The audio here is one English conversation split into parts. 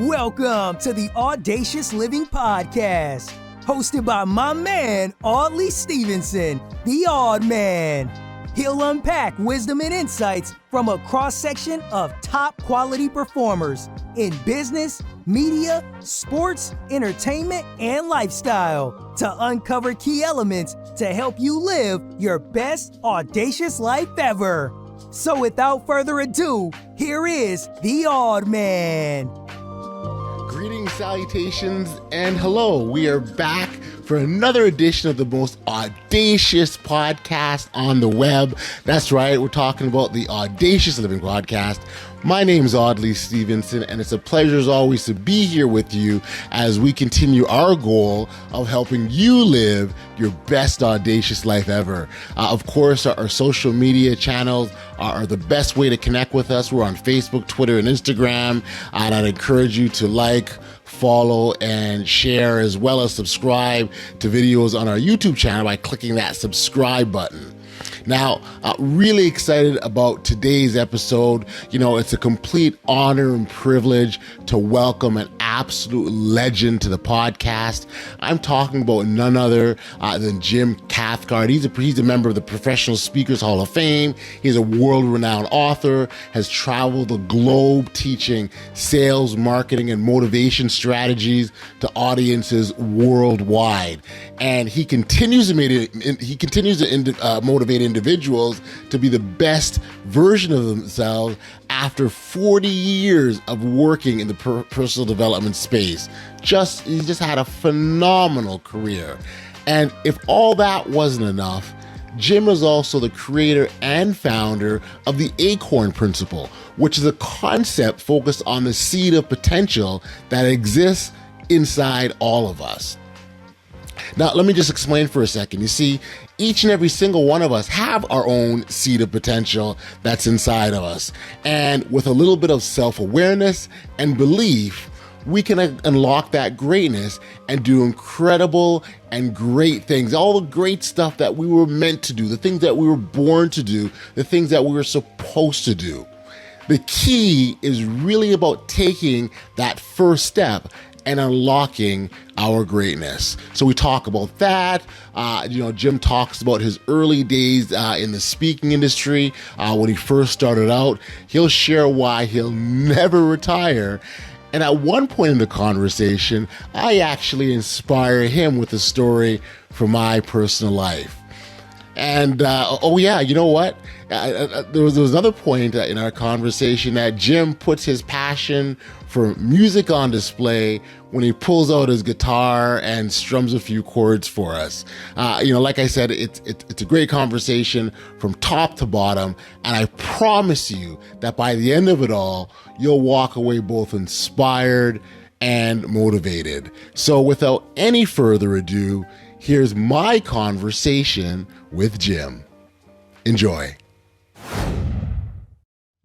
Welcome to the Audacious Living Podcast, hosted by my man, Audley Stevenson, the Odd Man. He'll unpack wisdom and insights from a cross-section of top quality performers in business, media, sports, entertainment, and lifestyle to uncover key elements to help you live your best audacious life ever. So without further ado, here is the Odd Man. Greetings, salutations, and hello. We are back for another edition of the most audacious podcast on the web. That's right, we're talking about the Audacious Living Podcast. My name is Audley Stevenson, and it's a pleasure as always to be here with you as we continue our goal of helping you live your best audacious life ever. Of course, our social media channels are the best way to connect with us. We're on Facebook, Twitter, and Instagram, and I'd encourage you to like, follow, and share, as well as subscribe to videos on our YouTube channel by clicking that subscribe button. Now, really excited about today's episode. You know, it's a complete honor and privilege to welcome an absolute legend to the podcast. I'm talking about none other than Jim Cathcart. He's a member of the Professional Speakers Hall of Fame. He's a world-renowned author, has traveled the globe teaching sales, marketing, and motivation strategies to audiences worldwide. And he continues to motivate individuals to be the best version of themselves after 40 years of working in the personal development space. He just had a phenomenal career. And if all that wasn't enough, Jim is also the creator and founder of the Acorn Principle, which is a concept focused on the seed of potential that exists inside all of us. Now, let me just explain for a second. You see, each and every single one of us have our own seed of potential that's inside of us. And with a little bit of self-awareness and belief, we can unlock that greatness and do incredible and great things. All the great stuff that we were meant to do, the things that we were born to do, the things that we were supposed to do. The key is really about taking that first step and unlocking our greatness. So we talk about that. Jim talks about his early days in the speaking industry. When he first started out, he'll share why he'll never retire. And at one point in the conversation, I actually inspire him with a story from my personal life. And, you know what? There was another point in our conversation that Jim puts his passion for music on display when he pulls out his guitar and strums a few chords for us. Like I said, it's a great conversation from top to bottom, and I promise you that by the end of it all, you'll walk away both inspired and motivated. So without any further ado, here's my conversation with Jim. Enjoy.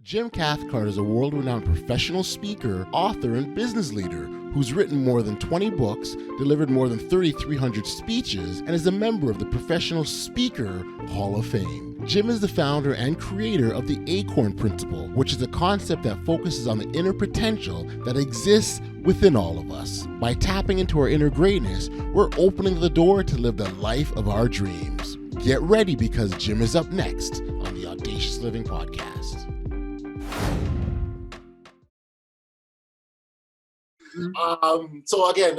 Jim Cathcart is a world-renowned professional speaker, author, and business leader who's written more than 20 books, delivered more than 3,300 speeches, and is a member of the Professional Speaker Hall of Fame. Jim is the founder and creator of the Acorn Principle, which is a concept that focuses on the inner potential that exists within all of us. By tapping into our inner greatness, we're opening the door to live the life of our dreams. Get ready, because Jim is up next on the Audacious Living Podcast. So again,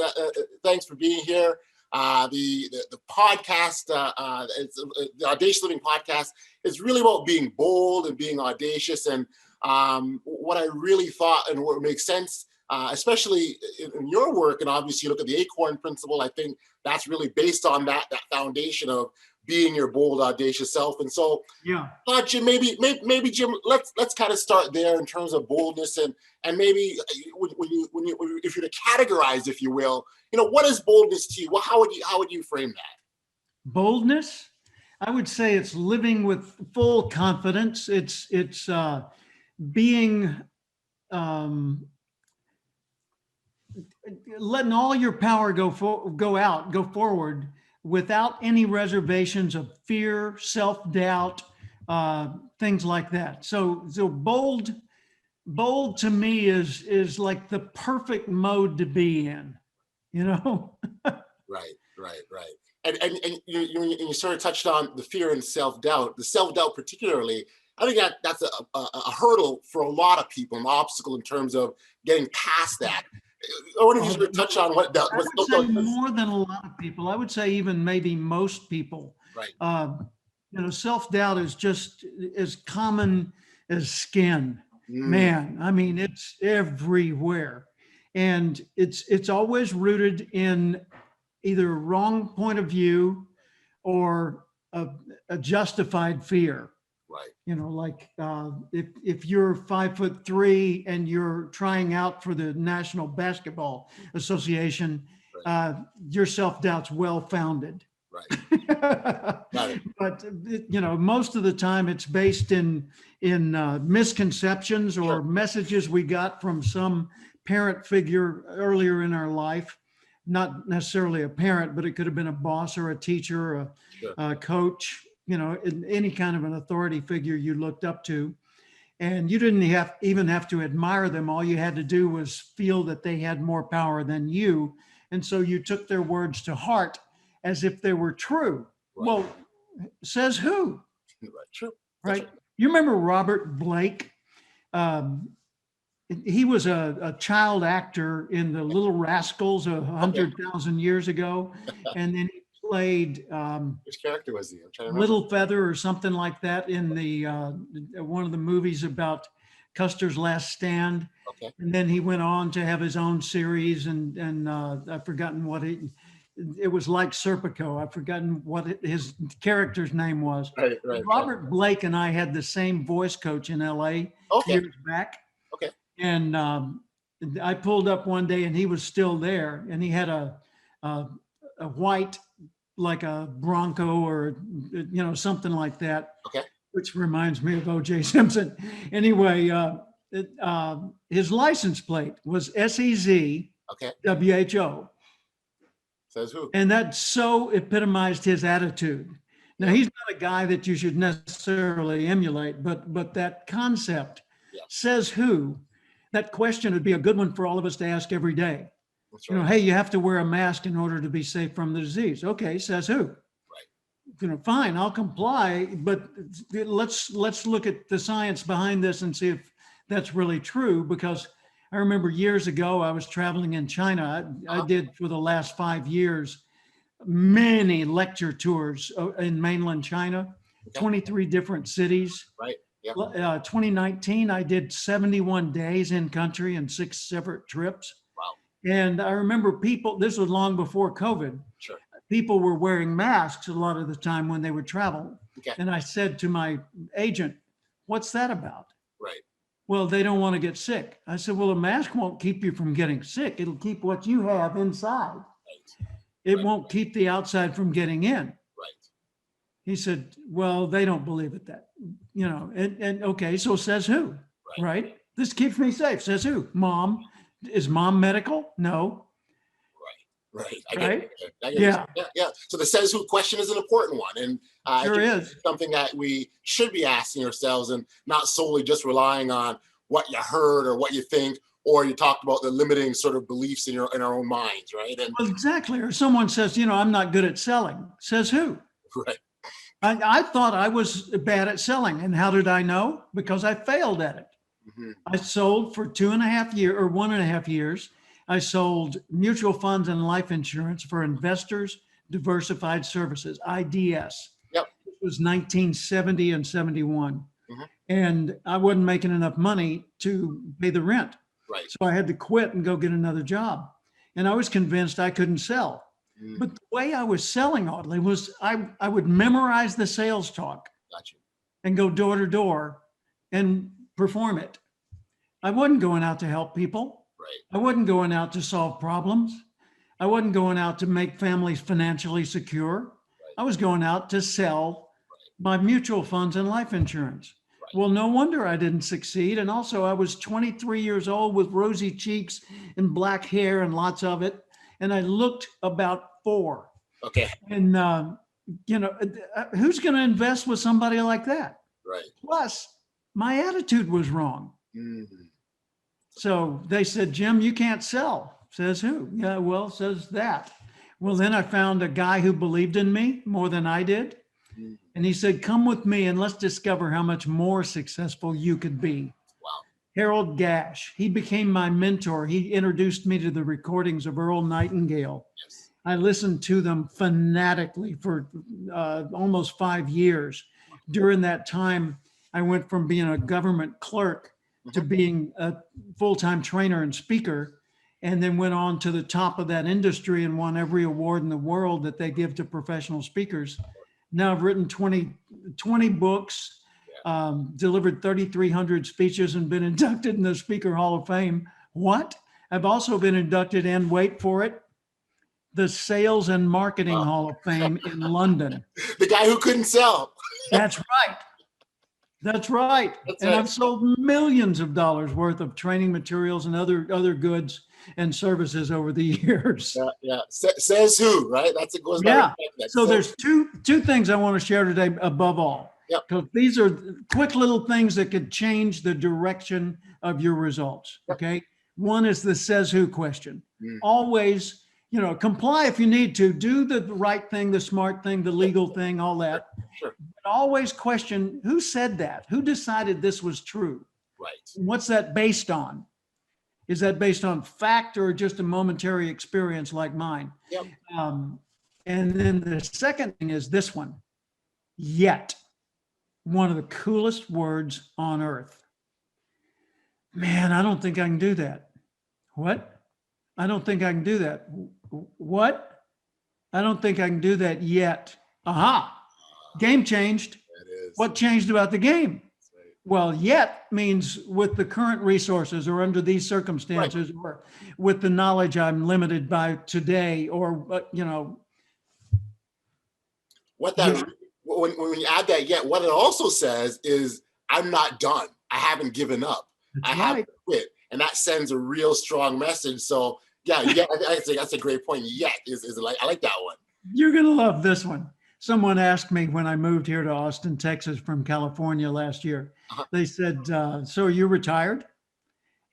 thanks for being here. The podcast, the Audacious Living Podcast, is really about being bold and being audacious. And what I really thought and what makes sense, especially in your work, and obviously you look at the Acorn Principle, I think that's really based on that foundation of being your bold, audacious self. And so, Jim, maybe Jim, let's kind of start there in terms of boldness, and maybe when you if you're to categorize, if you will, what is boldness to you? Well, how would you frame that? Boldness, I would say it's living with full confidence. It's being letting all your power go forward without any reservations of fear, self-doubt, things like that. So bold bold to me is like the perfect mode to be in, you know? Right, right, right. And you sort of touched on the fear and self-doubt. The self-doubt particularly, I think that's a hurdle for a lot of people, an obstacle in terms of getting past that. I wonder if you sort of touch on what I would say self-doubt is. more than a lot of people. I would say even maybe most people. Right. Self-doubt is just as common as skin. Mm, Man, I mean, it's everywhere. And it's always rooted in either a wrong point of view or a justified fear. right. Like if you're 5'3" and you're trying out for the National Basketball Association, Right. your self-doubt's well-founded. Right. Got it. But most of the time it's based in misconceptions or Sure. messages we got from some parent figure earlier in our life. Not necessarily a parent, but it could have been a boss or a teacher, or Sure. a coach, any kind of an authority figure you looked up to. And you didn't even have to admire them. All you had to do was feel that they had more power than you. And so you took their words to heart as if they were true. Right. Well, says who? Right. True. Right? That's right. You remember Robert Blake? He was a child actor in the Little Rascals 100,000 years ago. And then he played Which character was he? I'm trying to remember. Little Feather or something like that in the one of the movies about Custer's Last Stand. Okay. And then he went on to have his own series, and I've forgotten what it was like Serpico. I've forgotten what his character's name was. Right. Right. Robert Blake and I had the same voice coach in LA Okay. years back. Okay. And I pulled up one day and he was still there, and he had a white, like a Bronco or, something like that. Okay. Which reminds me of O.J. Simpson. Anyway, his license plate was SEZ Okay. WHO. Says who? And that so epitomized his attitude. Now, he's not a guy that you should necessarily emulate, but that concept, says who, that question would be a good one for all of us to ask every day. That's right. Hey, you have to wear a mask in order to be safe from the disease. Okay, says who? Right. Fine, I'll comply, but let's look at the science behind this and see if that's really true. Because I remember years ago, I was traveling in China. I did for the last 5 years many lecture tours in mainland China, 23 different cities. Right. Yeah. 2019, I did 71 days in country and 6 separate trips. Wow. And I remember people, this was long before COVID. Sure. People were wearing masks a lot of the time when they would travel. Okay. And I said to my agent, what's that about? Right. Well, they don't want to get sick. I said, well, a mask won't keep you from getting sick. It'll keep what you have inside. Right. It Right. won't keep the outside from getting in. Right. He said, well, they don't believe it that, and okay, so says who, right? This keeps me safe, says who? Mom. Is mom medical? No. Right. I Right? get it. Yeah. Yeah. So the says who question is an important one. And I Sure think is. it's something that we should be asking ourselves, and not solely just relying on what you heard or what you think, or you talked about the limiting sort of beliefs in our own minds, right? And Well, exactly. Or someone says, I'm not good at selling. Says who? right. I thought I was bad at selling. And how did I know? Because I failed at it. Mm-hmm. I sold for 2.5 years or 1.5 years. I sold mutual funds and life insurance for investors, diversified services, IDS. Yep. It was 1970 and 71. Mm-hmm. And I wasn't making enough money to pay the rent. Right. So I had to quit and go get another job. And I was convinced I couldn't sell. Mm. But the way I was selling, oddly, was I would memorize the sales talk Gotcha. and go door to door and perform it. I wasn't going out to help people. Right. I wasn't going out to solve problems. I wasn't going out to make families financially secure. Right. I was going out to sell my mutual funds and life insurance. Right. Well, no wonder I didn't succeed. And also, I was 23 years old with rosy cheeks and black hair and lots of it. And I looked about 4. Okay. And, who's going to invest with somebody like that? Right. Plus, my attitude was wrong. Mm-hmm. So they said, Jim, you can't sell. Says who? Yeah, well, says that. Well, then I found a guy who believed in me more than I did. Mm. And he said, come with me and let's discover how much more successful you could be. Wow. Harold Gash, he became my mentor. He introduced me to the recordings of Earl Nightingale. Yes. I listened to them fanatically for almost 5 years. During that time, I went from being a government clerk to being a full-time trainer and speaker, and then went on to the top of that industry and won every award in the world that they give to professional speakers. Now I've written 20 books, delivered 3,300 speeches, and been inducted in the Speaker Hall of Fame. What? I've also been inducted in, wait for it, the Sales and Marketing Hall of Fame in London. The guy who couldn't sell. That's right. That's right. That's and right. I've sold millions of dollars worth of training materials and other goods and services over the years. Yeah. Says who, right? That's it. Goes Yeah. back. That So says- there's two things I want to share today above all. Yep. Because these are quick little things that could change the direction of your results. Yep. Okay. One is the says who question. Mm. Always, comply if you need to, do the right thing, the smart thing, the legal thing, all that. Sure. But always question who said that? Who decided this was true? Right. And what's that based on? Is that based on fact or just a momentary experience like mine? Yep. And then the second thing is this one, yet. One of the coolest words on earth. Man, I don't think I can do that. What? I don't think I can do that. What? I don't think I can do that yet. Aha. Game changed. That is. What changed about the game? Right. Well, yet means with the current resources or under these circumstances or with the knowledge I'm limited by today or, What that when you add that yet, what it also says is I'm not done. I haven't given up. That's I haven't quit. And that sends a real strong message. So yeah, I think that's a great point. Yet is like I like that one. You're going to love this one. Someone asked me when I moved here to Austin, Texas from California last year. They said, so are you retired?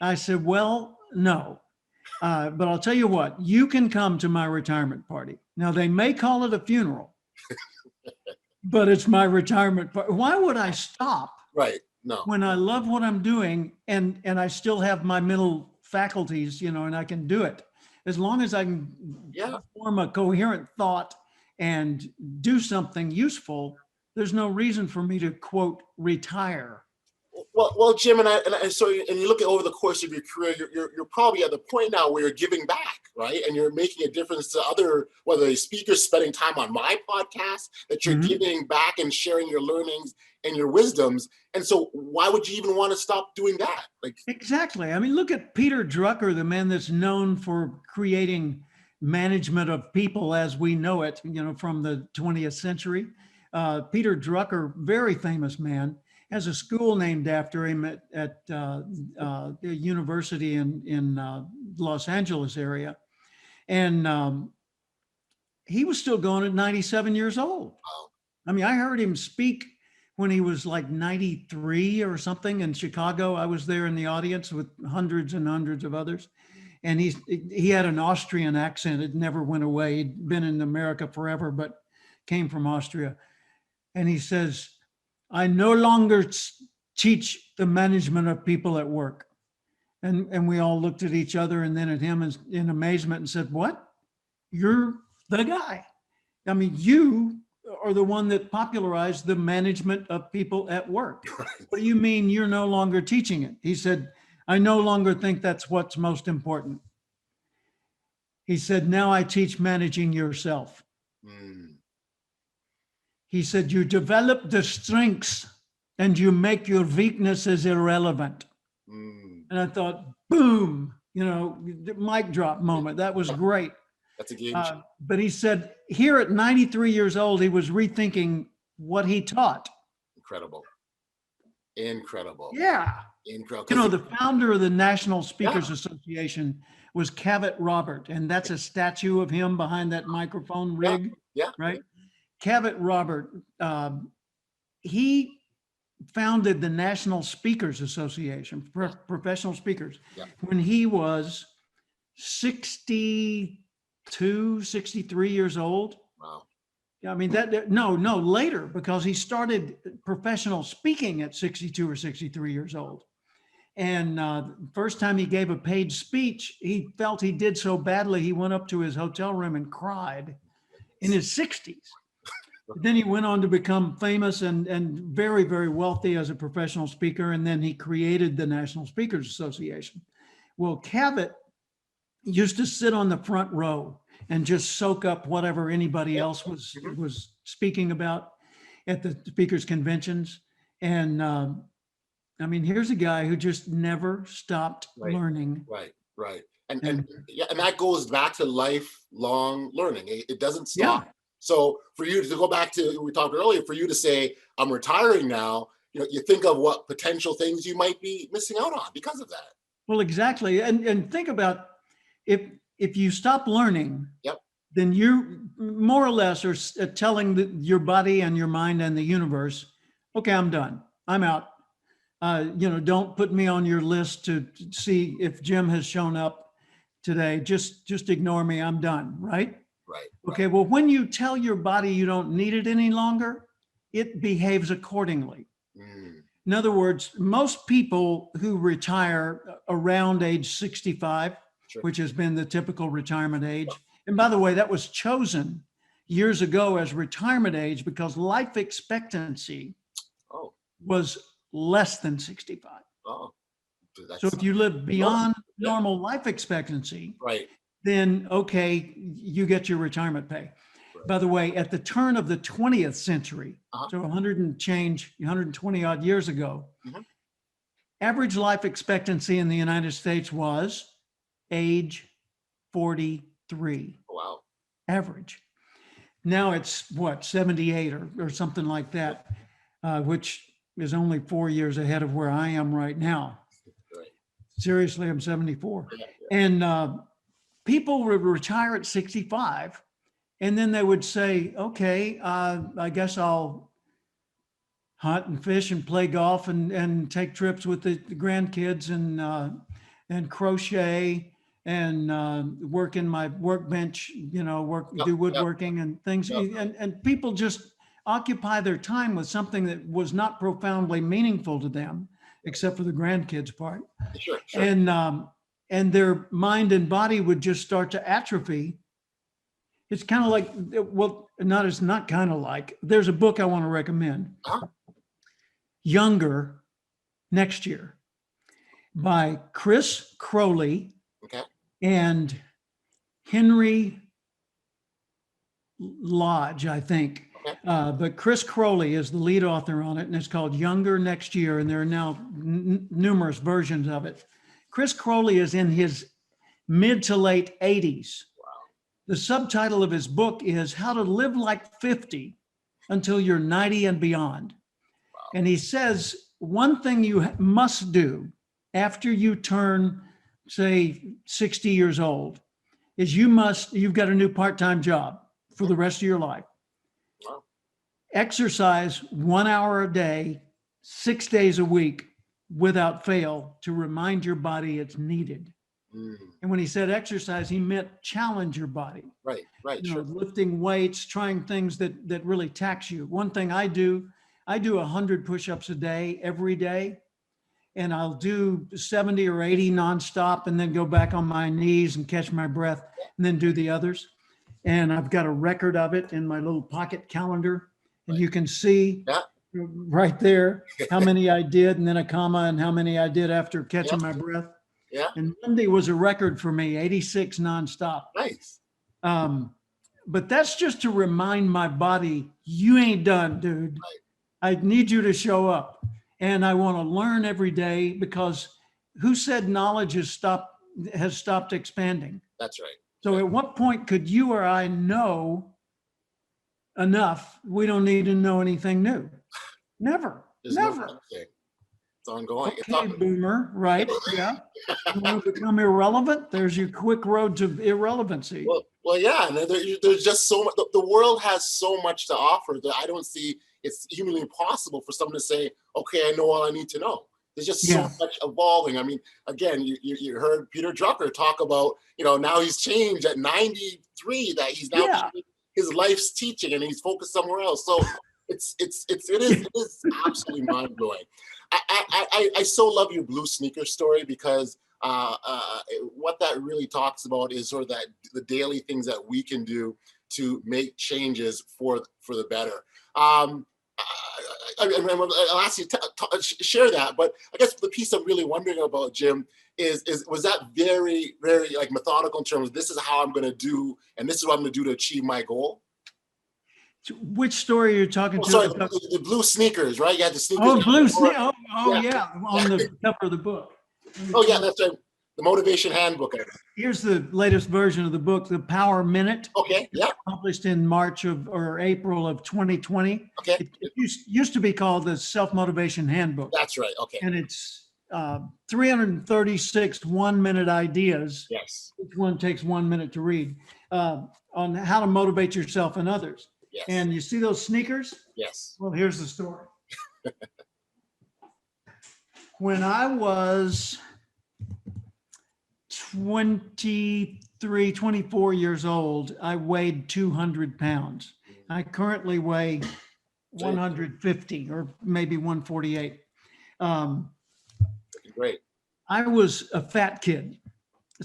I said, well, no. But I'll tell you what, you can come to my retirement party. Now, they may call it a funeral, but it's my retirement party. Why would I stop Right. No. when I love what I'm doing and I still have my mental faculties, and I can do it? As long as I can form a coherent thought and do something useful, there's no reason for me to, quote, retire. Well, Jim, and so you look at over the course of your career, you're probably at the point now where you're giving back, right? And you're making a difference to other, whether they're speakers spending time on my podcast, that you're giving back and sharing your learnings and your wisdoms. And so why would you even want to stop doing that? Exactly. I mean, look at Peter Drucker, the man that's known for creating management of people as we know it, from the 20th century. Peter Drucker, very famous man, has a school named after him at the university in Los Angeles area. And he was still going at 97 years old. Wow. I mean, I heard him speak when he was like 93 or something in Chicago. I was there in the audience with hundreds and hundreds of others. And he had an Austrian accent. It never went away. He'd been in America forever, but came from Austria. And he says, I no longer teach the management of people at work. And we all looked at each other and then at him in amazement and said, what? You're the guy. I mean, you are the one that popularized the management of people at work. What do you mean you're no longer teaching it? He said, I no longer think that's what's most important. He said, now I teach managing yourself. He said, you develop the strengths and you make your weaknesses irrelevant. And I thought, boom, the mic drop moment. That was great. That's a game changer. But he said, here at 93 years old, he was rethinking what he taught. Incredible. Yeah. Incredible. The founder of the National Speakers Association was Cavett Robert, and that's a statue of him behind that microphone rig. Yeah. Right. Cavett Robert, he founded the National Speakers Association, professional speakers, Yeah. when he was 62, 63 years old. Wow. I mean, no, later, because he started professional speaking at 62 or 63 years old. And first time he gave a paid speech, he felt he did so badly, he went up to his hotel room and cried in his 60s. Then he went on to become famous and very, very wealthy as a professional speaker. And then he created the National Speakers Association. Well, Cavett used to sit on the front row and just soak up whatever anybody else was speaking about at the speakers conventions. And I mean, here's a guy who just never stopped learning. Right. And that goes back to lifelong learning. It doesn't stop. Yeah. So for you to go back to what we talked earlier, for you to say, I'm retiring now, you think of what potential things you might be missing out on because of that. Well, exactly. And think about if you stop learning, then you more or less are telling your body and your mind and the universe, okay, I'm done. I'm out. Don't put me on your list to see if Jim has shown up today. Just ignore me. I'm done. Right? Right. Okay. Well, when you tell your body you don't need it any longer, it behaves accordingly. In other words, most people who retire around age 65, which has been the typical retirement age. And by the way, that was chosen years ago as retirement age because life expectancy was less than 65. So if you live beyond normal life expectancy, then okay, you get your retirement pay. By the way, at the turn of the 20th century, so 120 odd years ago, average life expectancy in the United States was age 43. Wow. Average. Now it's 78 or something like that, which is only 4 years ahead of where I am right now. Seriously, I'm 74. And people would retire at 65. And then they would say, okay, I guess I'll hunt and fish and play golf and take trips with the grandkids and crochet and work in my workbench, do woodworking and things. And people just occupy their time with something that was not profoundly meaningful to them, except for the grandkids part. Sure. And their mind and body would just start to atrophy. It's kind of like, not kind of like, there's a book I want to recommend. Younger Next Year by Chris Crowley and Henry Lodge, I think. But Chris Crowley is the lead author on it, and it's called Younger Next Year, and there are now numerous versions of it. Chris Crowley is in his mid to late 80s. The subtitle of his book is How to Live Like 50 Until You're 90 and Beyond. And he says, one thing you must do after you turn, say, 60 years old, is you've got a new part-time job for the rest of your life. Exercise 1 hour a day, 6 days a week, without fail, to remind your body it's needed. And when he said exercise, he meant challenge your body. Right. Lifting weights, trying things that really tax you. One thing I do 100 push-ups a day, every day. And I'll do 70 or 80 nonstop and then go back on my knees and catch my breath and then do the others. And I've got a record of it in my little pocket calendar. And you can see right there how many I did and then a comma and how many I did after catching my breath. And Monday was a record for me, 86 nonstop. Nice. But that's just to remind my body, you ain't done, dude. I need you to show up. And I want to learn every day, because who said knowledge has stopped expanding? That's right. So at what point could you or I know enough? We don't need to know anything new. Never. Never. It's ongoing. Okay, boomer, right? Yeah. You want to become irrelevant? There's your quick road to irrelevancy. Well, yeah. And there's just so much. The world has so much to offer that I don't see it's humanly impossible for someone to say, okay, I know all I need to know. There's just so Yeah. much evolving. I mean, again, you heard Peter Drucker talk about, now he's changed at 93, that he's now Yeah. his life's teaching and he's focused somewhere else. So it is absolutely mind blowing. I so love your blue sneaker story, because what that really talks about is sort of that the daily things that we can do to make changes for the better. I'll ask you to share that, but I guess the piece I'm really wondering about, Jim, is was that very, very like methodical in terms of this is how I'm going to do, and this is what I'm going to do to achieve my goal? Which story are you talking to? Sorry, the blue sneakers, right? You had the sneakers. Oh, blue sneakers. Oh, Yeah. yeah, on the cover of the book. Oh, yeah, that's right. The Motivation Handbook. Here's the latest version of the book, The Power Minute. Okay, yeah. Published in March or April of 2020. Okay. It used to be called the Self-Motivation Handbook. That's right, okay. And it's 336 one-minute ideas. Yes. Each one takes 1 minute to read, on how to motivate yourself and others. Yes. And you see those sneakers? Yes. Well, here's the story. When I was 24 years old, I weighed 200 pounds. I currently weigh 150 or maybe 148. Great. I was a fat kid.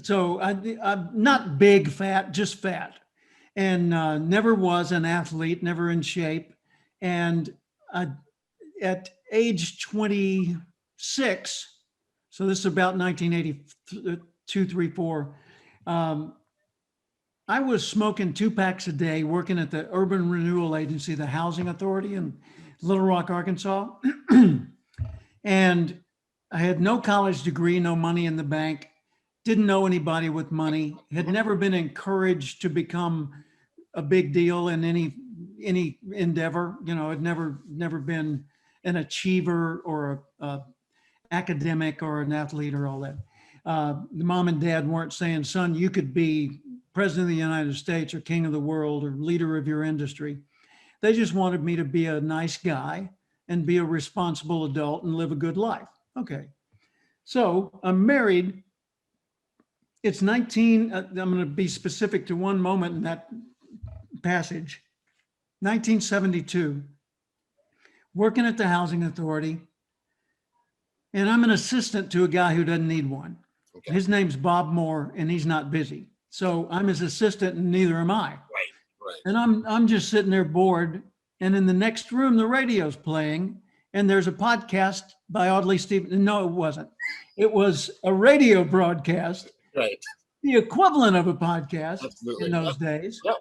So I'm not big fat, just fat. And never was an athlete, never in shape. And at age 26, so this is about 1982, 3, 4, I was smoking 2 packs a day, working at the Urban Renewal Agency, the housing authority in Little Rock, Arkansas. And I had no college degree, no money in the bank, didn't know anybody with money, had never been encouraged to become a big deal in any endeavor. Had never been an achiever or a academic or an athlete or all that. The mom and dad weren't saying, son, you could be president of the United States or king of the world or leader of your industry. They just wanted me to be a nice guy and be a responsible adult and live a good life. Okay. So I'm married. It's I'm going to be specific to one moment in that passage. 1972, working at the housing authority, and I'm an assistant to a guy who doesn't need one. Okay. His name's Bob Moore, and he's not busy. So I'm his assistant, and neither am I. Right. And I'm just sitting there bored, and in the next room, the radio's playing, and there's a podcast by Audley Stevenson. No, it wasn't. It was a radio broadcast. Right. The equivalent of a podcast. Absolutely. In those days. Yep.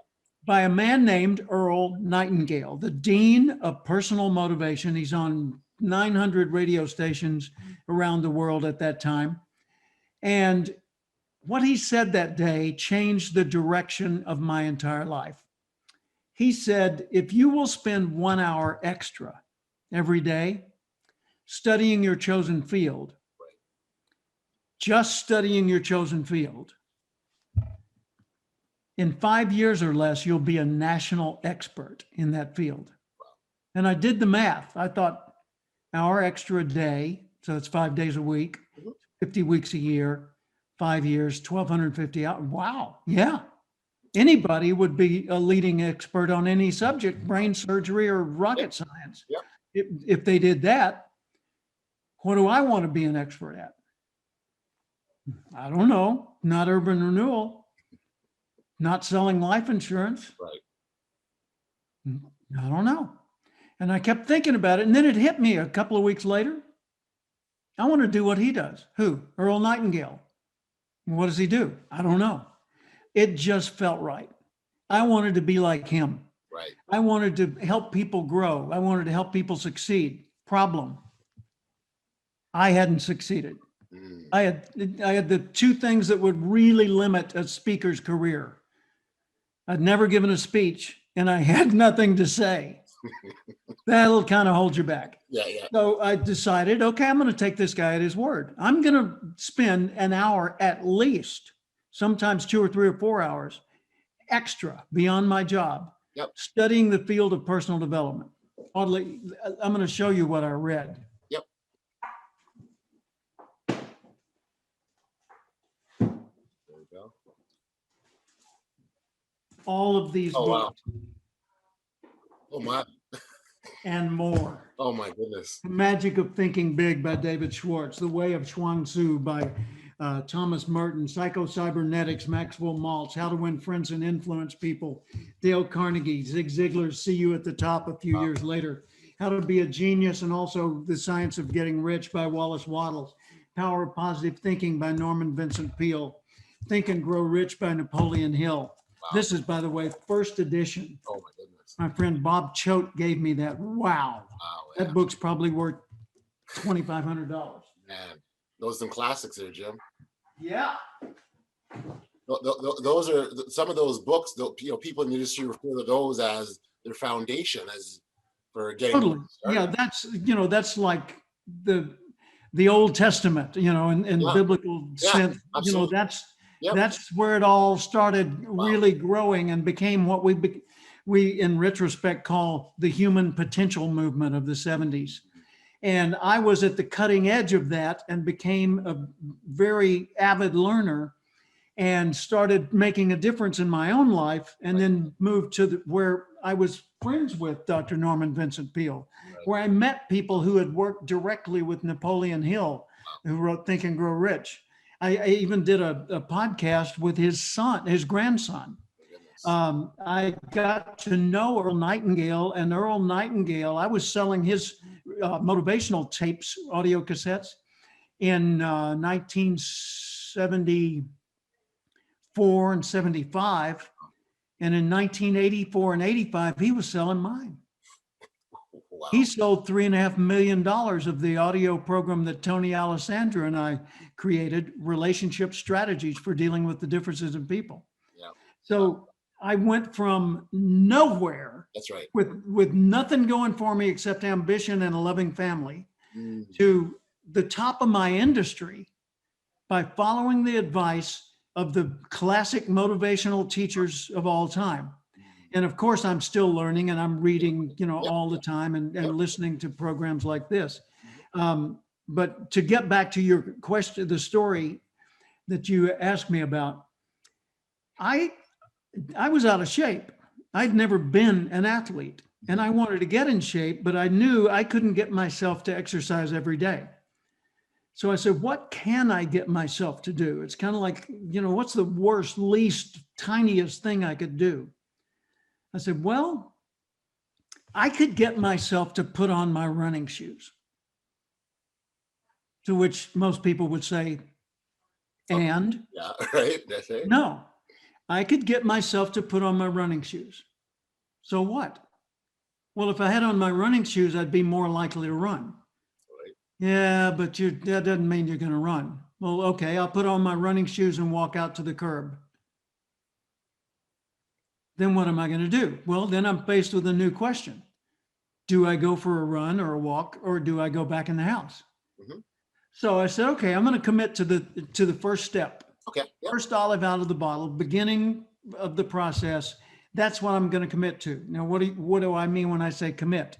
By a man named Earl Nightingale, the dean of personal motivation. He's on 900 radio stations around the world at that time. And what he said that day changed the direction of my entire life. He said, if you will spend 1 hour extra every day studying your chosen field, just studying your chosen field, in 5 years or less, you'll be a national expert in that field. And I did the math. I thought, hour extra a day, so it's 5 days a week, 50 weeks a year, 5 years, 1,250 hours. Wow. Yeah. Anybody would be a leading expert on any subject, brain surgery or rocket science. Yep. If they did that, what do I want to be an expert at? I don't know. Not urban renewal. Not selling life insurance. Right. I don't know. And I kept thinking about it. And then it hit me a couple of weeks later. I want to do what he does. Who? Earl Nightingale. What does he do? I don't know. It just felt right. I wanted to be like him. Right. I wanted to help people grow. I wanted to help people succeed. Problem. I hadn't succeeded. I had the two things that would really limit a speaker's career. I'd never given a speech and I had nothing to say. That'll kind of hold you back. Yeah. So I decided, okay, I'm going to take this guy at his word. I'm going to spend an hour at least, sometimes 2 or 3 or 4 hours extra beyond my job, studying the field of personal development. Audley, I'm going to show you what I read. Yep. There we go. All of these Oh, wow. books Oh, my. and more. Oh, my goodness. The Magic of Thinking Big by David Schwartz, The Way of Chuang Tzu by Thomas Merton, Psycho-Cybernetics, Maxwell Maltz, How to Win Friends and Influence People, Dale Carnegie, Zig Ziglar's See You at the Top a few years later, How to Be a Genius and also The Science of Getting Rich by Wallace Wattles, Power of Positive Thinking by Norman Vincent Peale, Think and Grow Rich by Napoleon Hill. Wow. This is, by the way, first edition. Oh, my goodness. My friend Bob Choate gave me that. Wow. That book's probably worth $2,500. Man, those are some classics there, Jim. Yeah. Those are some of those books. People in the industry refer to those as their foundation, as for getting. Totally. Yeah, that's like the Old Testament, in biblical sense. Absolutely. That's where it all started really growing and became what we in retrospect call the human potential movement of the 70s. And I was at the cutting edge of that and became a very avid learner and started making a difference in my own life, and then moved to where I was friends with Dr. Norman Vincent Peale, where I met people who had worked directly with Napoleon Hill, who wrote Think and Grow Rich. I even did a podcast with his grandson. I got to know Earl Nightingale, and Earl Nightingale, I was selling his motivational tapes, audio cassettes, in 1974 and 75. And in 1984 and 85, he was selling mine. Wow. He sold $3.5 million of the audio program that Tony Alessandra and I created, Relationship Strategies for Dealing with the Differences in People. Yeah. So I went from nowhere. That's right. With nothing going for me except ambition and a loving family to the top of my industry by following the advice of the classic motivational teachers of all time. And of course, I'm still learning, and I'm reading, all the time and listening to programs like this. But to get back to your question, the story that you asked me about, I was out of shape. I'd never been an athlete, and I wanted to get in shape, but I knew I couldn't get myself to exercise every day. So I said, what can I get myself to do? It's kind of like, what's the worst, least, tiniest thing I could do? I said, well, I could get myself to put on my running shoes. To which most people would say, and? Yeah, right. That's it. No, I could get myself to put on my running shoes. So what? Well, if I had on my running shoes, I'd be more likely to run. Yeah, but that doesn't mean you're going to run. Well, okay, I'll put on my running shoes and walk out to the curb. Then what am I going to do? Well, then I'm faced with a new question. Do I go for a run or a walk, or do I go back in the house? Mm-hmm. So I said, okay, I'm going to commit to the first step. Okay. Yep. First olive out of the bottle, beginning of the process. That's what I'm going to commit to. Now, what do I mean when I say commit?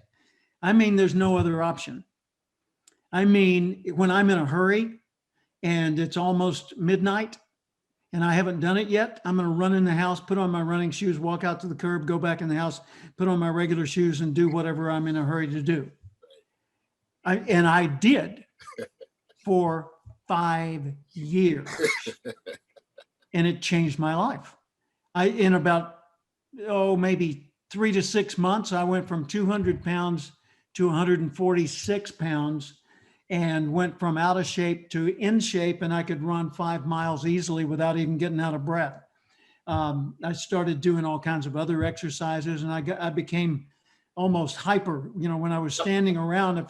I mean, there's no other option. I mean, when I'm in a hurry and it's almost midnight and I haven't done it yet, I'm going to run in the house, put on my running shoes, walk out to the curb, go back in the house, put on my regular shoes, and do whatever I'm in a hurry to do. I did for 5 years, and it changed my life. In about, maybe 3 to 6 months, I went from 200 pounds to 146 pounds. And went from out of shape to in shape, and I could run 5 miles easily without even getting out of breath. I started doing all kinds of other exercises, and I became almost hyper. When I was standing around,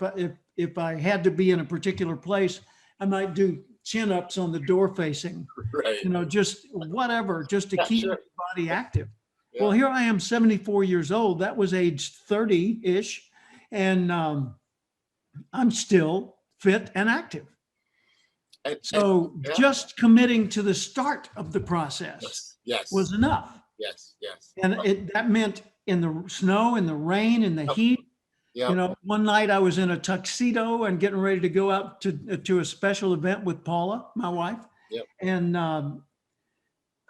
if I had to be in a particular place, I might do chin-ups on the door facing. Right. Just whatever, just to keep my body active. Yeah. Well, here I am, 74 years old. That was age 30-ish, and I'm still fit and active. So just committing to the start of the process was enough. Yes. And that meant in the snow, in the rain, in the heat, Yeah. You know, one night I was in a tuxedo and getting ready to go out to a special event with Paula, my wife. Yep. And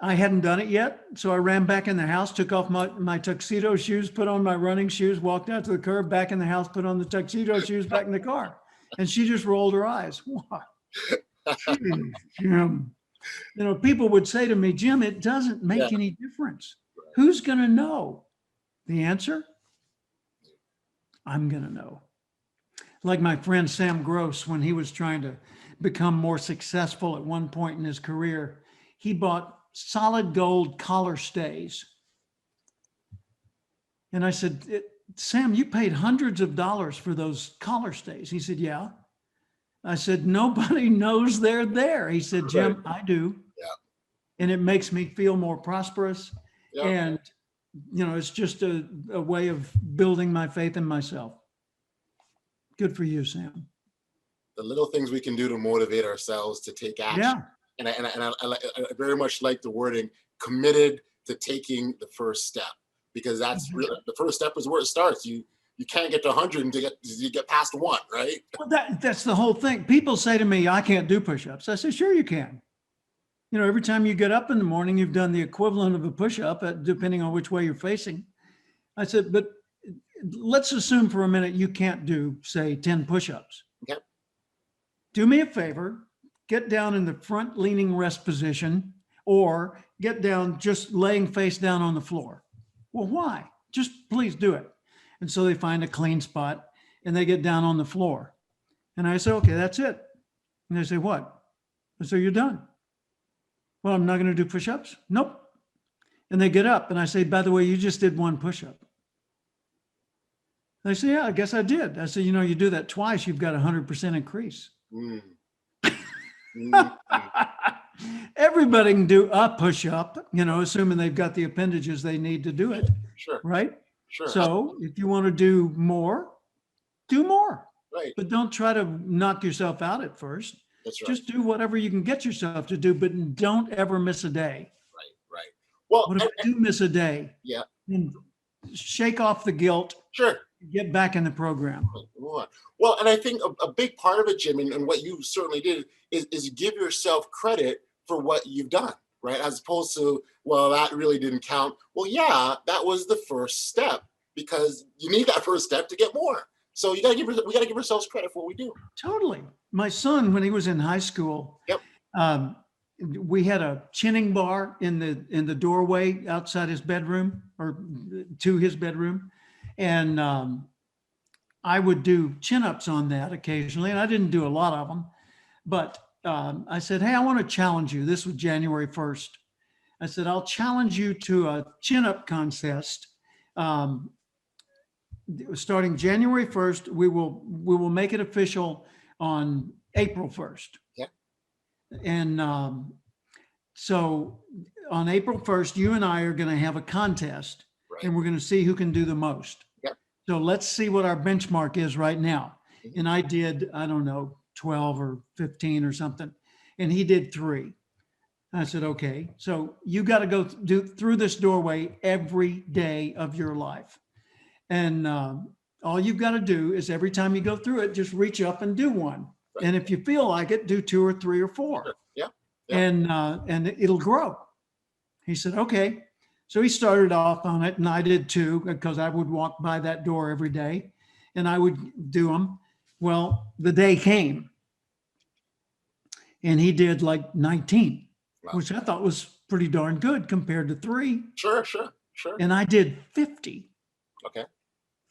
I hadn't done it yet. So I ran back in the house, took off my tuxedo shoes, put on my running shoes, walked out to the curb, back in the house, put on the tuxedo shoes, back in the car. And she just rolled her eyes. What? Jeez, Jim. You know, people would say to me, Jim, it doesn't make any difference. Who's going to know? The answer? I'm going to know. Like my friend Sam Gross, when he was trying to become more successful at one point in his career, he bought solid gold collar stays. And I said, Sam, you paid hundreds of dollars for those collar stays. He said, yeah. I said, nobody knows they're there. He said, Jim, I do. Yeah. And it makes me feel more prosperous. Yeah. And, you know, it's just a way of building my faith in myself. Good for you, Sam. The little things we can do to motivate ourselves to take action. Yeah. And I very much like the wording, committed to taking the first step, because that's really, the first step is where it starts. You can't get to 100 until you get past 1, right? Well, that's the whole thing. People say to me, I can't do push-ups. I say, sure you can. You know, every time you get up in the morning, you've done the equivalent of a push-up, depending on which way you're facing. I said, but let's assume for a minute you can't do, say, 10 push-ups. Okay. Do me a favor, get down in the front leaning rest position, or get down just laying face down on the floor. Well, why? Just please do it. And so they find a clean spot and they get down on the floor. And I say, okay, that's it. And they say, what? I say, you're done. Well, I'm not going to do push-ups? Nope. And they get up and I say, by the way, you just did 1 push-up. They say, yeah, I guess I did. I say, you know, you do that twice, you've got 100% increase. Everybody can do a push-up, you know, assuming they've got the appendages they need to do it. Sure. Right? Sure. So if you want to do more, do more. Right. But don't try to knock yourself out at first. That's right. Just do whatever you can get yourself to do, but don't ever miss a day. Right. Well, What if you do miss a day? Yeah. Then shake off the guilt. Sure. Get back in the program. Well, and I think a big part of it, Jim, and what you certainly did is give yourself credit for what you've done, right? As opposed to, well, that really didn't count. Well, yeah, that was the first step, because you need that first step to get more. So we got to give ourselves credit for what we do. Totally. My son, when he was in high school, we had a chinning bar in the doorway outside his bedroom, or to his bedroom. And I would do chin-ups on that occasionally, and I didn't do a lot of them. But I said, hey, I want to challenge you. This was January 1st. I said, I'll challenge you to a chin-up contest. Starting January 1st, we will make it official on April 1st. Yeah. And so on April 1st, you and I are going to have a contest. Right. And we're going to see who can do the most. Yep. So let's see what our benchmark is right now. Mm-hmm. And I did, I don't know, 12 or 15 or something. And he did 3. I said, okay, so you got to go through this doorway every day of your life. And all you've got to do is every time you go through it, just reach up and do one. Right. And if you feel like it, do 2 or 3 or 4. Sure. Yeah. And it'll grow. He said, okay. So he started off on it, and I did too, because I would walk by that door every day and I would do them. Well, the day came and he did like 19, wow, which I thought was pretty darn good compared to 3. Sure. And I did 50. Okay.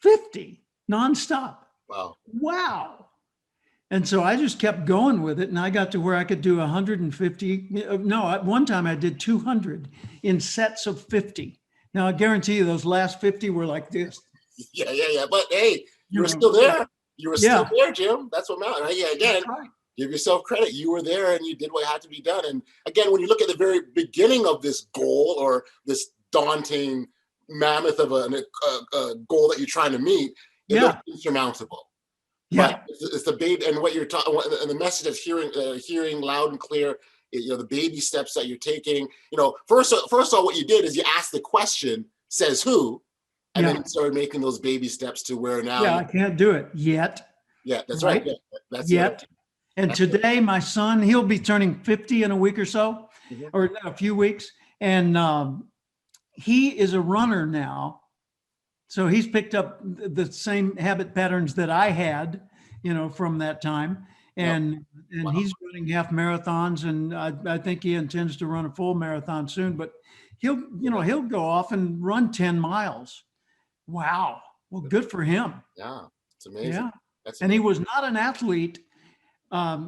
50 nonstop. Wow. And so I just kept going with it, and I got to where I could do 150. No, at one time I did 200 in sets of 50. Now I guarantee you those last 50 were like this. Yeah. But hey, you were still there. You were still there, Jim. That's what matters. Yeah, again, right. Give yourself credit. You were there and you did what had to be done. And again, when you look at the very beginning of this goal, or this daunting mammoth of a goal that you're trying to meet, it looks insurmountable. Yeah, but it's the baby, and what you're talking, and the message that's hearing loud and clear. You know, the baby steps that you're taking. You know, first of all, what you did is you asked the question, says who, And then you started making those baby steps to where now. Yeah, I can't do it yet. Yeah, that's right. Yeah, that's yet. it. And today, my son, he'll be turning 50 in a week or so, or a few weeks. And he is a runner now. So he's picked up the same habit patterns that I had, from that time. And he's running half marathons, and I think he intends to run a full marathon soon, but he'll go off and run 10 miles. Wow. Well, good for him. Yeah. It's amazing. Yeah. That's and he was not an athlete.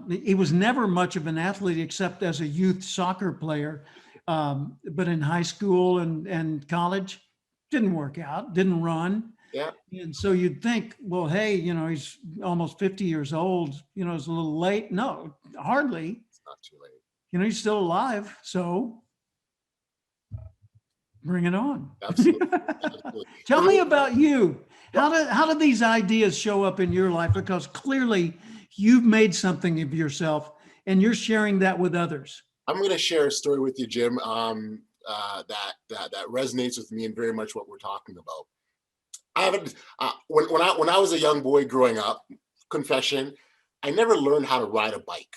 He was never much of an athlete except as a youth soccer player. But in high school and college, didn't work out, didn't run. Yeah. And so you'd think, well, hey, he's almost 50 years old, it's a little late. No, hardly. It's not too late. He's still alive. So bring it on. Absolutely. Absolutely. Tell me about you. How do these ideas show up in your life? Because clearly you've made something of yourself and you're sharing that with others. I'm going to share a story with you, Jim, that resonates with me and very much what we're talking about. I haven't when I was a young boy growing up, confession, I never learned how to ride a bike.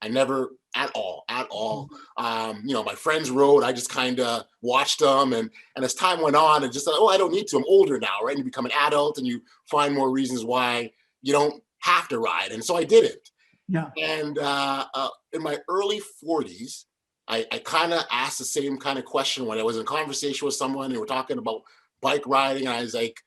I never at all. My friends rode. I just kind of watched them, and as time went on, and just thought, I don't need to. I'm older now, right? And you become an adult, and you find more reasons why you don't have to ride, and so I didn't. Yeah. And in my early 40s, I kind of asked the same kind of question when I was in conversation with someone and we're talking about bike riding, and I was like,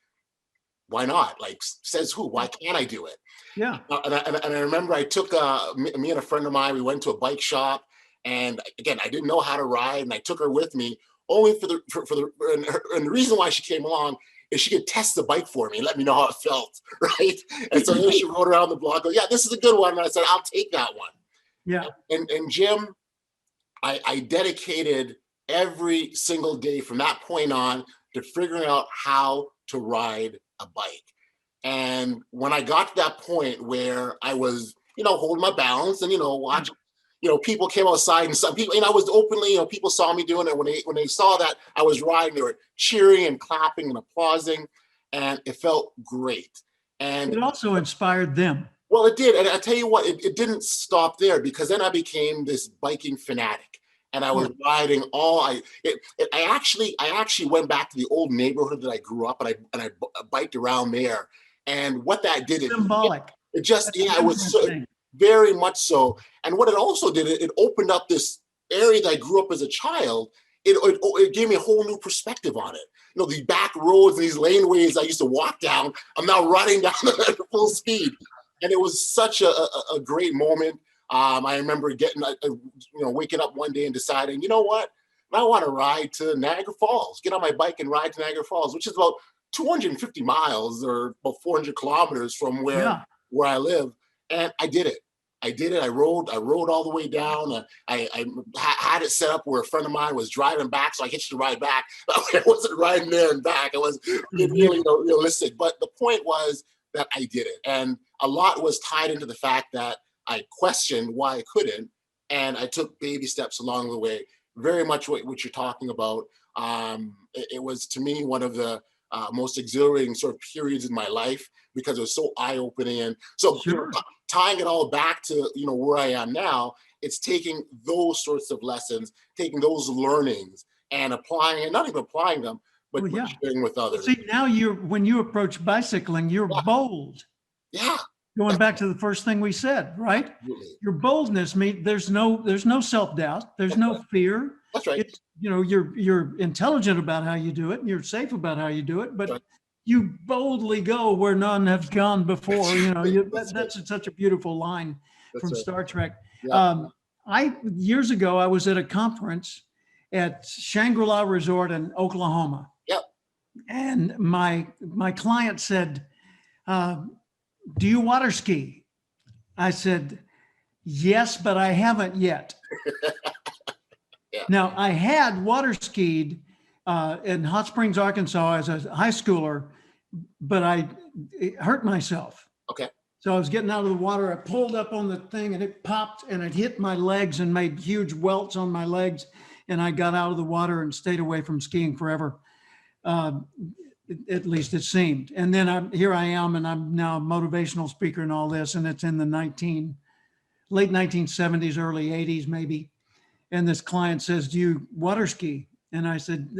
why not? Like, says who? Why can't I do it? Yeah. And I remember I took me and a friend of mine, we went to a bike shop, and again, I didn't know how to ride, and I took her with me only and the reason why she came along is she could test the bike for me and let me know how it felt, right? And so then she rode around the block, go, yeah, this is a good one. And I said, I'll take that one. Yeah. And Jim, I dedicated every single day from that point on to figuring out how to ride a bike. And when I got to that point where I was, holding my balance and, watching, people came outside and some people, I was openly, people saw me doing it. When they saw that I was riding, they were cheering and clapping and applauding, and it felt great. And it also inspired them. Well, it did. And I tell you what, it didn't stop there, because then I became this biking fanatic. And I was riding I actually went back to the old neighborhood that I grew up, and I biked around there. And what that did, symbolic. It was so, very much so. And what it also did, it opened up this area that I grew up as a child. It gave me a whole new perspective on it. The back roads and these laneways I used to walk down, I'm now running down at full speed. And it was such a great moment. I remember waking up one day and deciding, you know what? I want to ride to Niagara Falls, get on my bike and ride to Niagara Falls, which is about 250 miles or about 400 kilometers from where I live. And I did it. I rode all the way down. I had it set up where a friend of mine was driving back, so I hitched the ride back. I wasn't riding there and back. I was really realistic. But the point was that I did it. And a lot was tied into the fact that I questioned why I couldn't, and I took baby steps along the way. Very much what you're talking about. It was, to me, one of the most exhilarating sort of periods in my life, because it was so eye-opening. And so tying it all back to where I am now, it's taking those sorts of lessons, taking those learnings and applying, and not even applying them, but sharing with others. See, now when you approach bicycling, you're bold. Yeah. Going back to the first thing we said, right? Absolutely. Your boldness means there's no self-doubt. There's no fear. That's right. You're intelligent about how you do it, and you're safe about how you do it, but you boldly go where none have gone before. That's such a beautiful line from Star Trek. Yeah. Years ago, I was at a conference at Shangri-La Resort in Oklahoma. Yep. And my client said, do you water ski? I said, yes, but I haven't yet. Now, I had water skied in Hot Springs, Arkansas as a high schooler, but I hurt myself. Okay. So I was getting out of the water. I pulled up on the thing and it popped and it hit my legs and made huge welts on my legs. And I got out of the water and stayed away from skiing forever. At least it seemed. And then here I am, and I'm now a motivational speaker and all this, and it's in the late 1970s, early 80s maybe. And this client says, "Do you water ski?" And I said,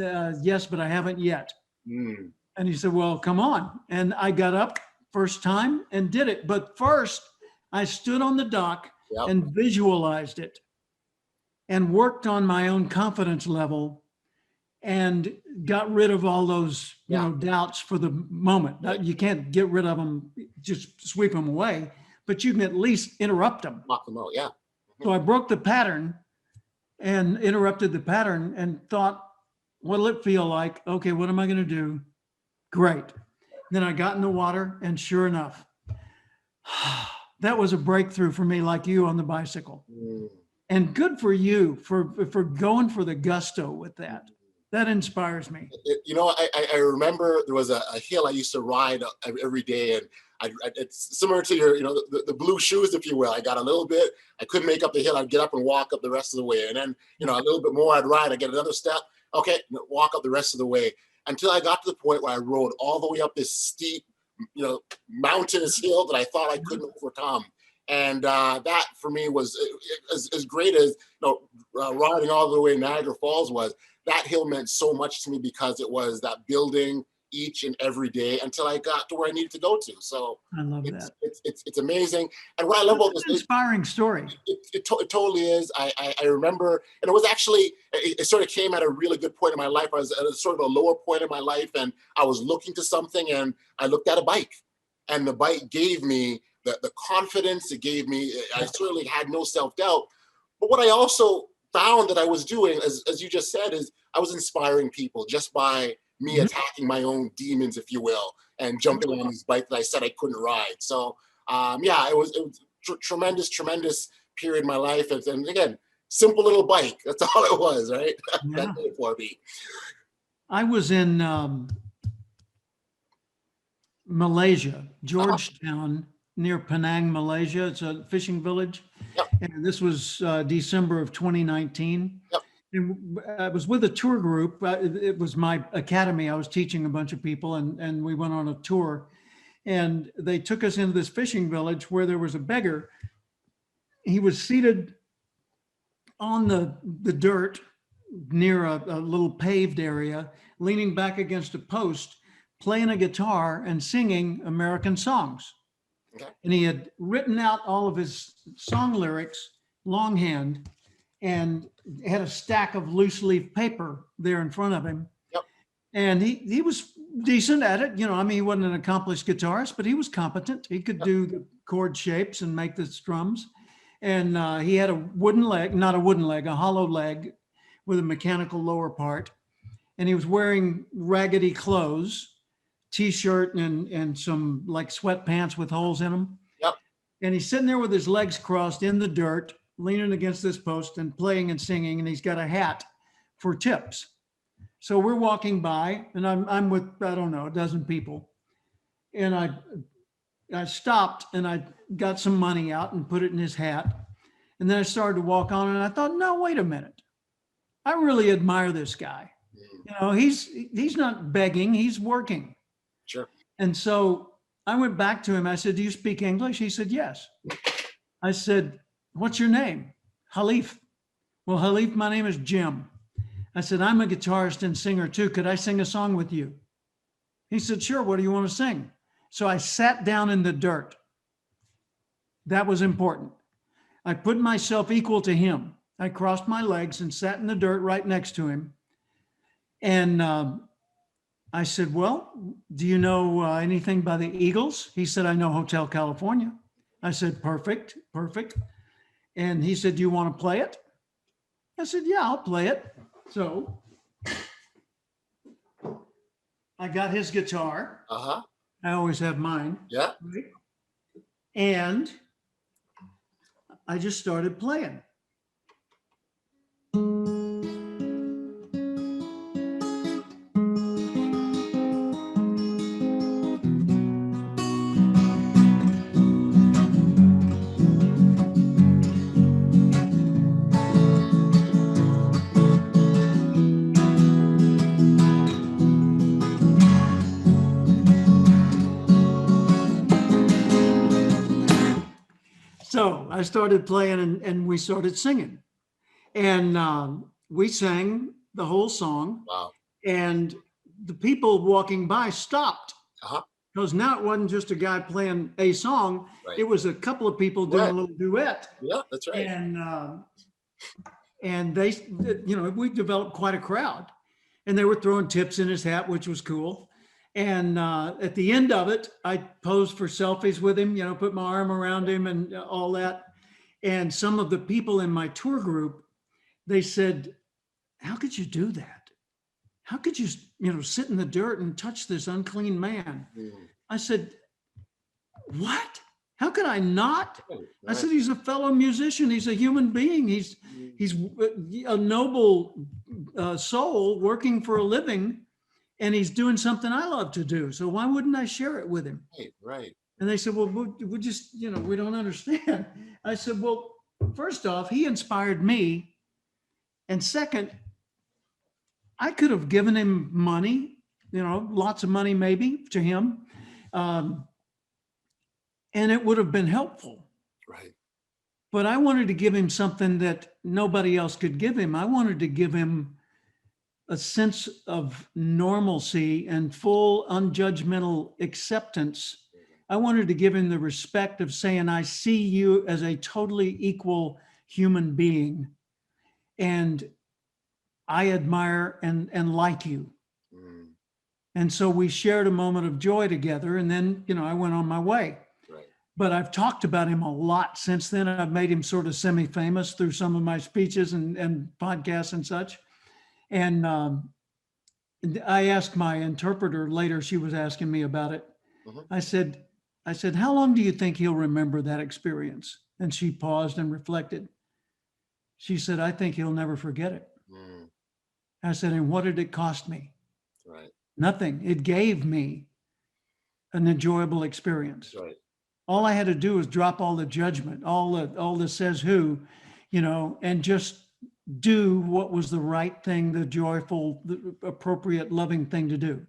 "Yes, but I haven't yet." Mm. And he said, "Well, come on." And I got up first time and did it. But first, I stood on the dock Yep. and visualized it and worked on my own confidence level and got rid of all those, doubts for the moment. You can't get rid of them, just sweep them away, but you can at least interrupt them. Knock them out, yeah. So I broke the pattern and interrupted the pattern and thought, what'll it feel like? Okay, what am I going to do? Great. Then I got in the water, and sure enough, that was a breakthrough for me, like you on the bicycle. Mm. And good for you for going for the gusto with that. That inspires me. I remember there was a hill I used to ride every day, and it's similar to your, the blue shoes, if you will. I got a little bit, I couldn't make up the hill. I'd get up and walk up the rest of the way. And then, a little bit more, I'd ride, I'd get another step. Okay, walk up the rest of the way, until I got to the point where I rode all the way up this steep, mountainous hill that I thought I couldn't overcome. And that for me was as great as riding all the way to Niagara Falls was. That hill meant so much to me because it was that building each and every day until I got to where I needed to go to. So I love that. It's amazing. And what I love about this inspiring story. It totally is. I remember, and it was actually, it sort of came at a really good point in my life. I was at a sort of a lower point in my life, and I was looking to something, and I looked at a bike, and the bike gave me the confidence. It gave me, I certainly had no self-doubt. But what I also found that I was doing, as you just said, is I was inspiring people just by me attacking my own demons, if you will, and jumping on this bike that I said I couldn't ride. So it was tremendous period in my life. And again, simple little bike. That's all it was, right? Yeah. That's it for me. I was in Malaysia, Georgetown, near Penang, Malaysia. It's a fishing village. Yep. And this was December of 2019. Yep. And I was with a tour group. It was my academy. I was teaching a bunch of people, and we went on a tour. And they took us into this fishing village where there was a beggar. He was seated on the dirt near a little paved area, leaning back against a post, playing a guitar and singing American songs. Okay. And he had written out all of his song lyrics longhand and had a stack of loose leaf paper there in front of him. Yep. And he was decent at it. He wasn't an accomplished guitarist, but he was competent. He could do the chord shapes and make the strums. And he had a hollow leg with a mechanical lower part. And he was wearing raggedy clothes, T-shirt and some like sweatpants with holes in them. Yep. And he's sitting there with his legs crossed in the dirt, leaning against this post and playing and singing. And he's got a hat for tips. So we're walking by, and I'm with, I don't know, a dozen people. And I stopped and I got some money out and put it in his hat. And then I started to walk on, and I thought, no, wait a minute. I really admire this guy. He's not begging, he's working. Sure. And so I went back to him. I said, "Do you speak English?" He said, "Yes." I said, "What's your name?" "Halif." "Well, Halif, my name is Jim." I said, "I'm a guitarist and singer too. Could I sing a song with you?" He said, "Sure. What do you want to sing?" So I sat down in the dirt. That was important. I put myself equal to him. I crossed my legs and sat in the dirt right next to him. And I said, "Well, do you know anything by the Eagles?" He said, "I know Hotel California." I said, Perfect. And he said, "Do you want to play it?" I said, "Yeah, I'll play it." So I got his guitar. Uh-huh. I always have mine. Yeah. Right? And I just started playing. So I started playing and we started singing. And we sang the whole song. Wow. And the people walking by stopped. Uh-huh. Because now it wasn't just a guy playing a song. Right. It was a couple of people doing a little duet. Yeah, that's right. And they, we developed quite a crowd. And they were throwing tips in his hat, which was cool. And at the end of it, I posed for selfies with him, put my arm around him and all that. And some of the people in my tour group, they said, how could you do that? How could you, sit in the dirt and touch this unclean man? I said, what? How could I not? I said, he's a fellow musician. He's a human being. He's a noble soul working for a living, and he's doing something I love to do. So why wouldn't I share it with him? Right. And they said, well, we just, we don't understand. I said, well, first off, he inspired me. And second, I could have given him money, lots of money maybe to him. And it would have been helpful. Right. But I wanted to give him something that nobody else could give him. I wanted to give him a sense of normalcy and full unjudgmental acceptance. I wanted to give him the respect of saying, I see you as a totally equal human being. And I admire and like you. And so we shared a moment of joy together. And then, I went on my way. Right. But I've talked about him a lot since then. I've made him sort of semi-famous through some of my speeches and podcasts and such. And I asked my interpreter later, she was asking me about it. I said, how long do you think he'll remember that experience? And she paused and reflected. She said, I think he'll never forget it. I said, and what did it cost me? Right. Nothing. It gave me an enjoyable experience. Right. All I had to do was drop all the judgment, all the says who, and just do what was the right thing, the joyful, the appropriate, loving thing to do.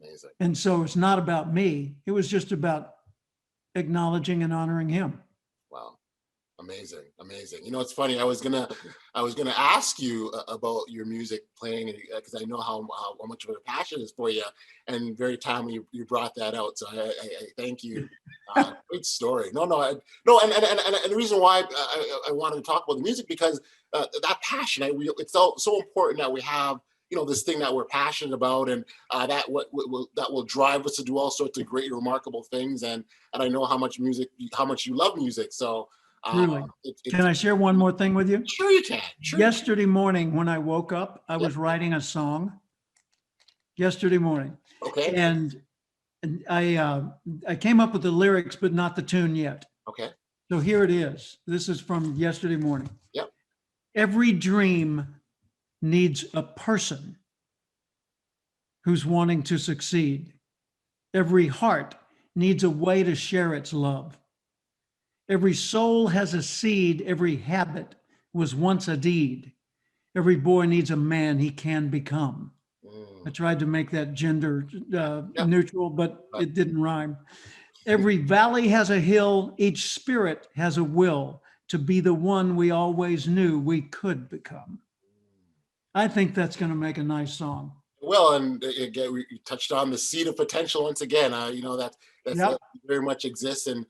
Amazing. And so it's not about me. It was just about acknowledging and honoring him. Wow. Amazing. It's funny. I was gonna ask you about your music playing, because I know how much of a passion it is for you, and very timely you brought that out. So I thank you. Great story. And the reason why I wanted to talk about the music, because that passion, it's so important that we have this thing that we're passionate about, and that will drive us to do all sorts of great, remarkable things. And I know how much you love music. So. Really? Can I share one more thing with you? Sure you can. Sure. Yesterday morning when I woke up, I was writing a song. Yesterday morning. Okay. And I came up with the lyrics, but not the tune yet. Okay. So here it is. This is from yesterday morning. Yep. Every dream needs a person who's wanting to succeed. Every heart needs a way to share its love. Every soul has a seed. Every habit was once a deed. Every boy needs a man he can become. I tried to make that gender neutral, but it didn't rhyme. Every valley has a hill. Each spirit has a will to be the one we always knew we could become. I think that's going to make a nice song. Well, and again, we touched on the seed of potential once again. That very much exists. And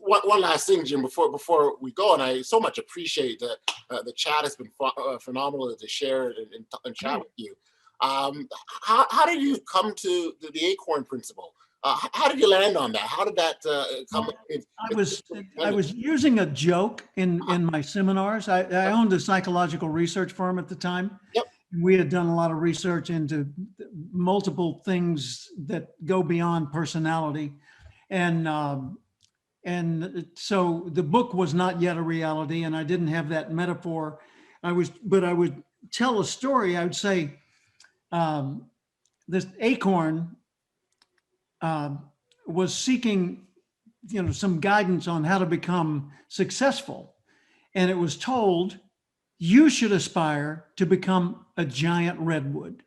one last thing, Jim, before we go, and I so much appreciate that the chat has been phenomenal to share and chat with you. How did you come to the Acorn Principle? How did you land on that? How did that come? I was using a joke in my seminars. I owned a psychological research firm at the time. Yep. We had done a lot of research into multiple things that go beyond personality, and so the book was not yet a reality, and I didn't have that metaphor. But I would tell a story. I would say, this acorn was seeking, some guidance on how to become successful, and it was told, you should aspire to become a giant redwood.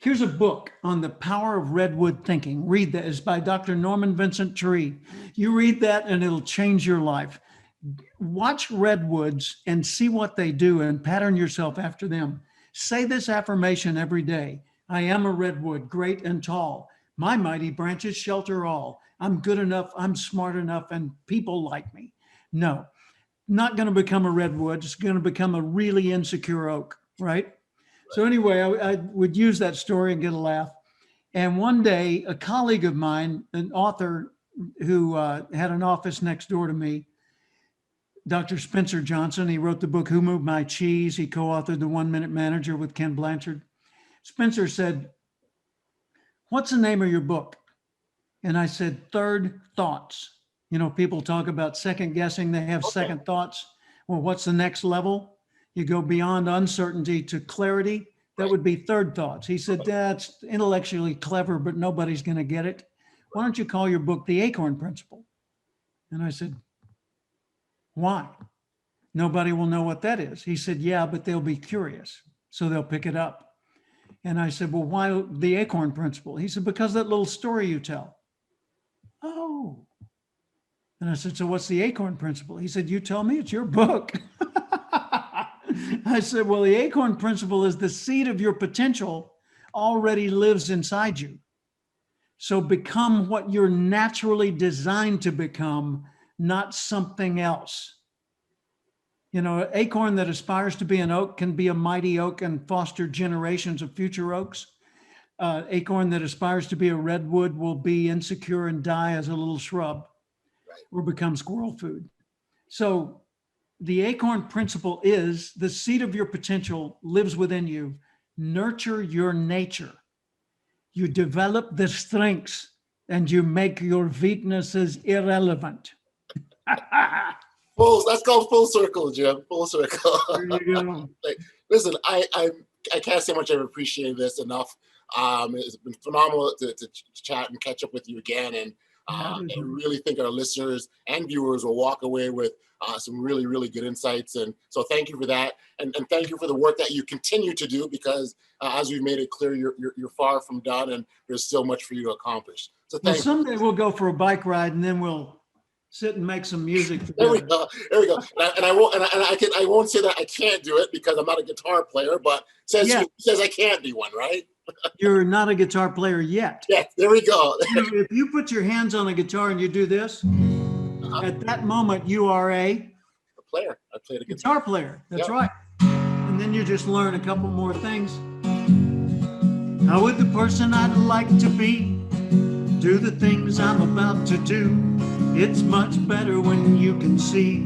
Here's a book on the power of redwood thinking. Read that. It's by Dr. Norman Vincent Tree. You read that and it'll change your life. Watch redwoods and see what they do and pattern yourself after them. Say this affirmation every day. I am a redwood, great and tall. My mighty branches shelter all. I'm good enough, I'm smart enough, and people like me. No, not going to become a redwood. It's going to become a really insecure oak, right? So anyway, I would use that story and get a laugh. And one day, a colleague of mine, an author who had an office next door to me, Dr. Spencer Johnson, he wrote the book, Who Moved My Cheese? He co-authored The 1 Minute Manager with Ken Blanchard. Spencer said, what's the name of your book? And I said, Third Thoughts. You know, people talk about second guessing, they have second thoughts. Well, what's the next level? You go beyond uncertainty to clarity. That would be third thoughts. He said, that's intellectually clever, but nobody's going to get it. Why don't you call your book The Acorn Principle? And I said, why? Nobody will know what that is. He said, yeah, but they'll be curious, so they'll pick it up. And I said, well, why the Acorn Principle? He said, because that little story you tell. Oh. And I said, so what's the Acorn Principle? He said, you tell me, it's your book. I said, well, the Acorn Principle is the seed of your potential already lives inside you. So become what you're naturally designed to become, not something else. You know, an acorn that aspires to be an oak can be a mighty oak and foster generations of future oaks. Acorn that aspires to be a redwood will be insecure and die as a little shrub or become squirrel food. So the Acorn Principle is the seed of your potential lives within you. Nurture your nature. You develop the strengths and you make your weaknesses irrelevant. That's called full circle, Jim. Full circle. There you go. Listen, I can't say how much I've appreciated this enough. It's been phenomenal to chat and catch up with you again. And I really think our listeners and viewers will walk away with some really, really good insights. And so thank you for that. And thank you for the work that you continue to do, because as we've made it clear, you're far from done and there's still much for you to accomplish. So thank you. Someday we'll go for a bike ride and then we'll sit and make some music together. There we go. There we go. And I won't say that I can't do it because I'm not a guitar player, but says I can't be one, right? You're not a guitar player yet. Yeah, there we go. If you put your hands on a guitar and you do this, at that moment you are a player. I played a guitar player. That's right. And then you just learn a couple more things. How would the person I'd like to be do the things I'm about to do? It's much better when you can see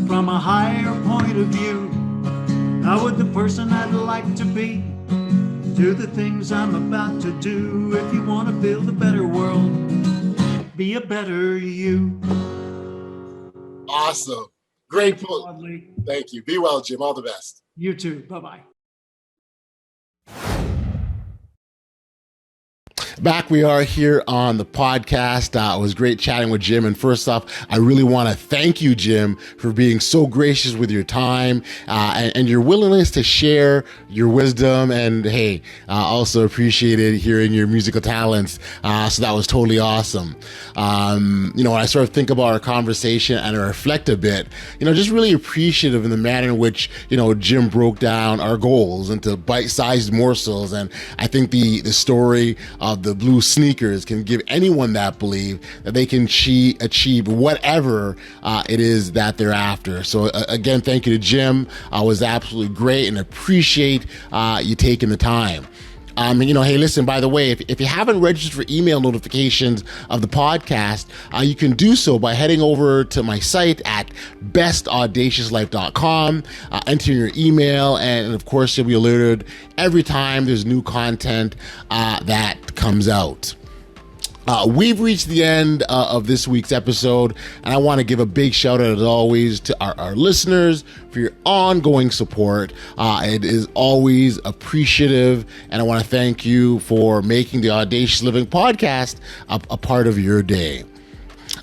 from a higher point of view. How would the person I'd like to be do the things I'm about to do? If you want to build a better world, be a better you. Awesome. Great. Thank you. Be well, Jim. All the best. You too. Bye-bye. Back we are here on the podcast. It was great chatting with Jim. And first off, I really want to thank you, Jim, for being so gracious with your time and your willingness to share your wisdom. And hey, also appreciated hearing your musical talents. So that was totally awesome. When I sort of think about our conversation and I reflect a bit, just really appreciative in the manner in which, Jim broke down our goals into bite-sized morsels. And I think the story of the blue sneakers can give anyone that belief that they can achieve whatever it is that they're after. So again, thank you to Jim. It was absolutely great and appreciate you taking the time. Hey, listen, by the way, if you haven't registered for email notifications of the podcast, you can do so by heading over to my site at bestaudaciouslife.com, enter your email, and of course, you'll be alerted every time there's new content that comes out. We've reached the end of this week's episode, and I want to give a big shout out, as always, to our listeners for your ongoing support. It is always appreciative, and I want to thank you for making the Audacious Living podcast a part of your day.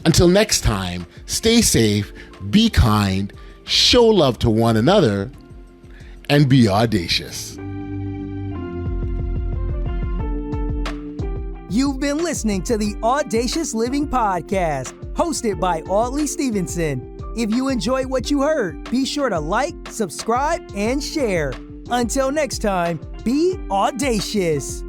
Until next time, stay safe, be kind, show love to one another, and be audacious. You've been listening to the Audacious Living Podcast, hosted by Audley Stevenson. If you enjoyed what you heard, be sure to like, subscribe, and share. Until next time, be audacious.